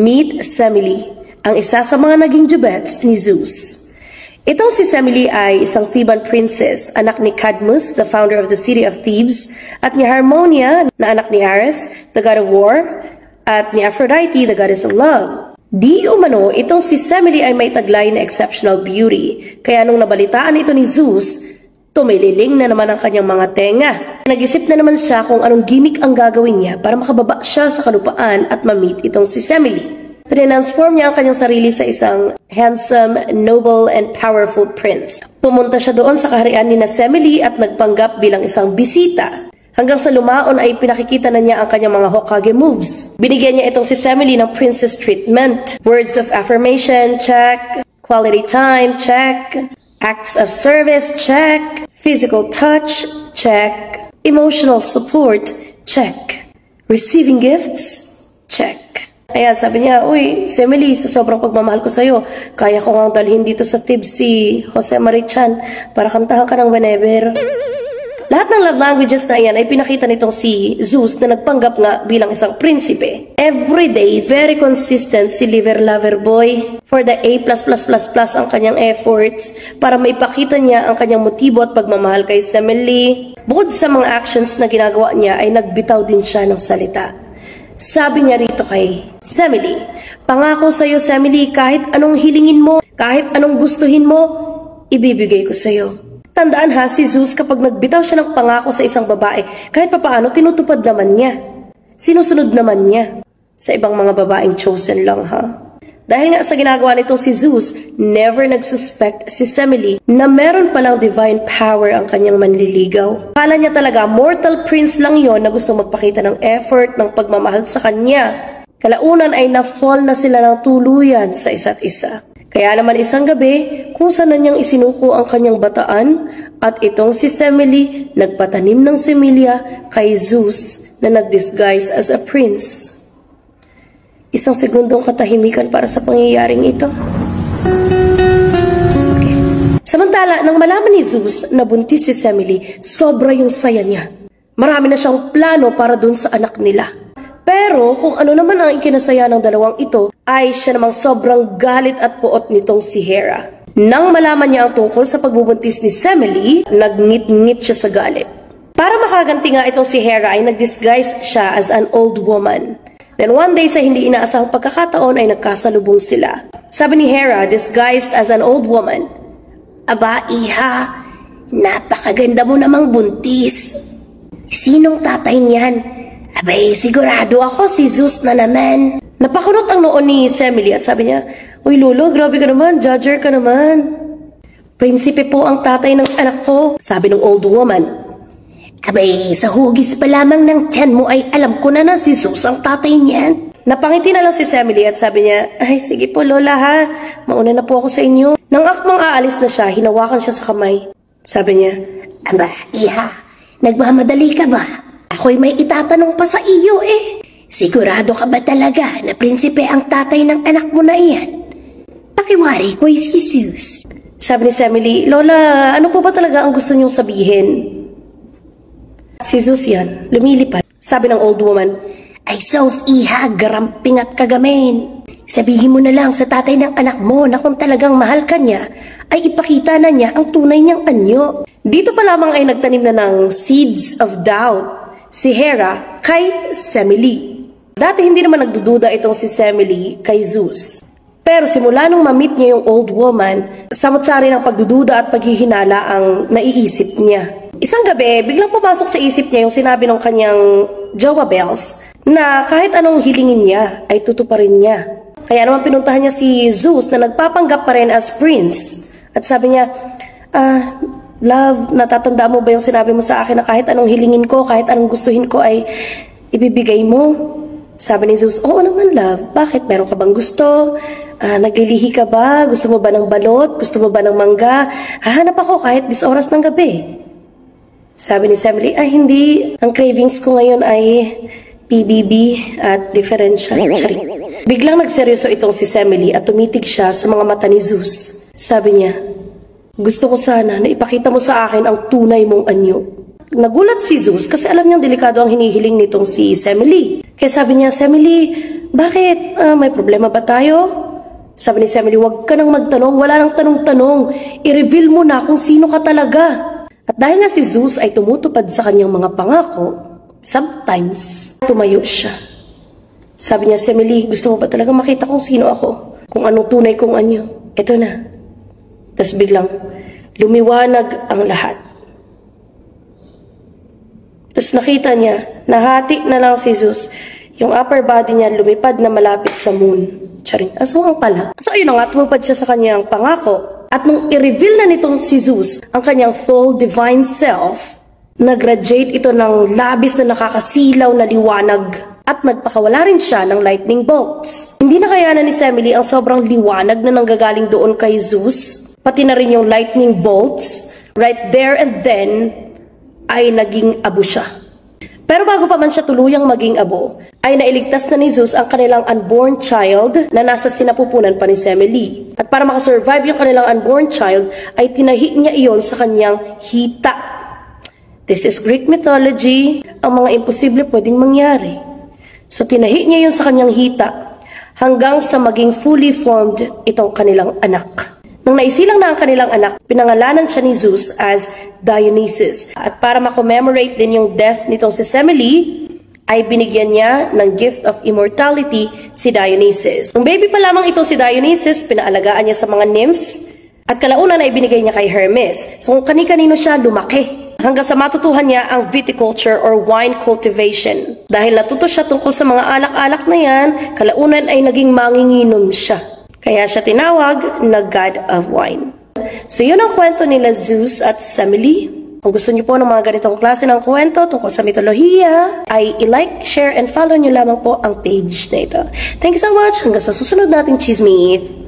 Meet Semele, ang isa sa mga naging jubets ni Zeus. Itong si Semele ay isang Theban princess, anak ni Cadmus, the founder of the city of Thebes, at ni Harmonia, na anak ni Ares, the god of war, at ni Aphrodite, the goddess of love. Di umano, itong si Semele ay may taglay na exceptional beauty, kaya nung nabalitaan ito ni Zeus, tumililing na naman ang kanyang mga tenga. Nag-isip na naman siya kung anong gimmick ang gagawin niya para makababa siya sa kalupaan at ma-meet itong si Semele. Transform niya ang kanyang sarili sa isang handsome, noble, and powerful prince. Pumunta siya doon sa kaharian ni Semele at nagpanggap bilang isang bisita. Hanggang sa lumaon ay pinakikita na niya ang kanyang mga Hokage moves. Binigyan niya itong si Semele ng princess treatment. Words of affirmation, check. Quality time, check. Acts of service, check. Physical touch, check. Emotional support, check. Receiving gifts, check. Ayan, sabi niya, uy, Semele, sa sobrang pagmamahal ko sa'yo, kaya ko ngang dalhin dito sa Thebes si Jose Marichan para kantahan ka ng whenever. Lahat ng love languages na iyan ay pinakita nitong si Zeus na nagpanggap nga bilang isang prinsipe. Everyday, very consistent si Liver Lover Boy. For the A++++ ang kanyang efforts para maipakita niya ang kanyang motibo at pagmamahal kay Semele. Bukod sa mga actions na ginagawa niya ay nagbitaw din siya ng salita. Sabi niya rito kay Semele, pangako sa'yo Semele, kahit anong hilingin mo, kahit anong gustuhin mo, ibibigay ko sa'yo. Tandaan ha, si Zeus kapag nagbitaw siya ng pangako sa isang babae, kahit papaano tinutupad naman niya. Sinusunod naman niya. Sa ibang mga babaeng chosen lang ha. Dahil nga sa ginagawa nitong si Zeus, never nagsuspect si Semele na meron palang divine power ang kanyang manliligaw. Akala niya talaga mortal prince lang yon na gustong magpakita ng effort, ng pagmamahal sa kanya. Kalaunan ay na-fall na sila ng tuluyan sa isa't isa. Kaya naman isang gabi, kung saan na niyang isinuko ang kanyang bataan, at itong si Semele nagpatanim ng semilya kay Zeus na nag-disguise as a prince. Isang segundong katahimikan para sa pangyayaring ito. Okay. Samantala, nang malaman ni Zeus na buntis si Semele, sobra yung saya niya. Marami na siyang plano para dun sa anak nila. Pero kung ano naman ang ikinasaya ng dalawang ito, ay siya namang sobrang galit at puot nitong si Hera. Nang malaman niya ang tungkol sa pagbubuntis ni Semele, nagngit-ngit siya sa galit. Para makaganti nga itong si Hera ay nag-disguise siya as an old woman. Then one day sa hindi inaasahang pagkakataon ay nagkasalubong sila. Sabi ni Hera, disguised as an old woman, aba iha, napakaganda mo namang buntis. Sinong tatay niyan? Abay, sigurado ako si Zeus na naman. Napakunot ang noon ni Semele at sabi niya, uy lolo, grabe ka naman, judger ka naman. Prinsipe po ang tatay ng anak ko, sabi ng old woman. Abay, sa hugis pa lamang ng tiyan mo ay alam ko na si Zeus ang tatay niyan. Napangiti na lang si Semele at sabi niya, ay sige po lola ha, mauna na po ako sa inyo. Nang akmang aalis na siya, hinawakan siya sa kamay. Sabi niya, aba, iha, nagmamadali ka ba? Ako'y may itatanong pa sa iyo eh. Sigurado ka ba talaga na prinsipe ang tatay ng anak mo na iyan? Pakiwari ko'y si Zeus. Sabi ni Semele, lola, ano po ba talaga ang gusto niyong sabihin? Si Zeus yan, lumilipad. Sabi ng old woman, ay Zeus iha, garamping at kagamin. Sabihin mo na lang sa tatay ng anak mo na kung talagang mahal ka niya, ay ipakita na niya ang tunay niyang anyo. Dito pa lamang ay nagtanim na ng seeds of doubt si Hera kay Semele. Dati hindi naman nagdududa itong si Semele kay Zeus. Pero simula nung ma-meet niya yung old woman, samot-sari ng pagdududa at paghihinala ang naiisip niya. Isang gabi, biglang pumasok sa isip niya yung sinabi ng kanyang jowa Bells na kahit anong hilingin niya ay tutuparin niya. Kaya naman pinuntahan niya si Zeus na nagpapanggap pa rin as prince. At sabi niya, love, natatanda mo ba yung sinabi mo sa akin na kahit anong hilingin ko, kahit anong gustuhin ko ay ibibigay mo? Sabi ni Zeus, oo naman love, bakit? Meron ka bang gusto? Naglilihi ka ba? Gusto mo ba ng balot? Gusto mo ba ng mangga? Hahanap ako kahit 10 oras ng gabi. Sabi ni Semele, ay hindi. Ang cravings ko ngayon ay PBB at differential. Biglang nagseryoso itong si Semele at tumitig siya sa mga mata ni Zeus. Sabi niya, gusto ko sana na ipakita mo sa akin ang tunay mong anyo. Nagulat si Zeus kasi alam niyang delikado ang hinihiling nitong si Semele. Kaya sabi niya, Semele, bakit? May problema ba tayo? Sabi ni Semele, huwag ka nang magtanong, wala nang tanong-tanong. I-reveal mo na kung sino ka talaga. At dahil nga si Zeus ay tumutupad sa kanyang mga pangako, sometimes tumayo siya. Sabi niya, Semele, gusto mo ba talaga makita kung sino ako? Kung anong tunay kong anyo? Ito na. Tapos biglang lumiwanag ang lahat. Tapos nakita niya, nahati na lang si Zeus. Yung upper body niya lumipad na malapit sa moon. Charing, aswang pala. So ayun na nga, tumupad siya sa kanyang pangako. At nung i-reveal na nitong si Zeus ang kanyang full divine self, nag-radiate ito ng labis na nakakasilaw na liwanag. At nagpakawala rin siya ng lightning bolts. Hindi na kayanan ni Semele ang sobrang liwanag na nanggagaling doon kay Zeus. Pati na rin yung lightning bolts. Right there and then, ay naging abo siya. Pero bago pa man siya tuluyang maging abo, ay nailigtas na ni Zeus ang kanilang unborn child na nasa sinapupunan pa ni Semele. At para makasurvive yung kanilang unborn child, ay tinahi niya iyon sa kanyang hita. This is Greek mythology, ang mga imposible pwedeng mangyari. So tinahi niya yun sa kanyang hita hanggang sa maging fully formed itong kanilang anak. Nang naisilang na ang kanilang anak, pinangalanan siya ni Zeus as Dionysus. At para ma-commemorate din yung death nitong si Semele, ay binigyan niya ng gift of immortality si Dionysus. Nung baby pa lamang itong si Dionysus, pinaalagaan niya sa mga nymphs at kalaunan ay binigay niya kay Hermes. So kung kani-kanino siya lumaki. Hanggang sa matutuhan niya ang viticulture or wine cultivation. Dahil natuto siya tungkol sa mga alak-alak na yan, kalaunan ay naging manginginom siya. Kaya siya tinawag na God of Wine. So yun ang kwento nila Zeus at Semele. Kung gusto niyo po ng mga ganitong klase ng kwento tungkol sa mitolohiya, ay i-like, share, and follow niyo lamang po ang page na ito. Thank you so much. Hanggang sa susunod nating chismis.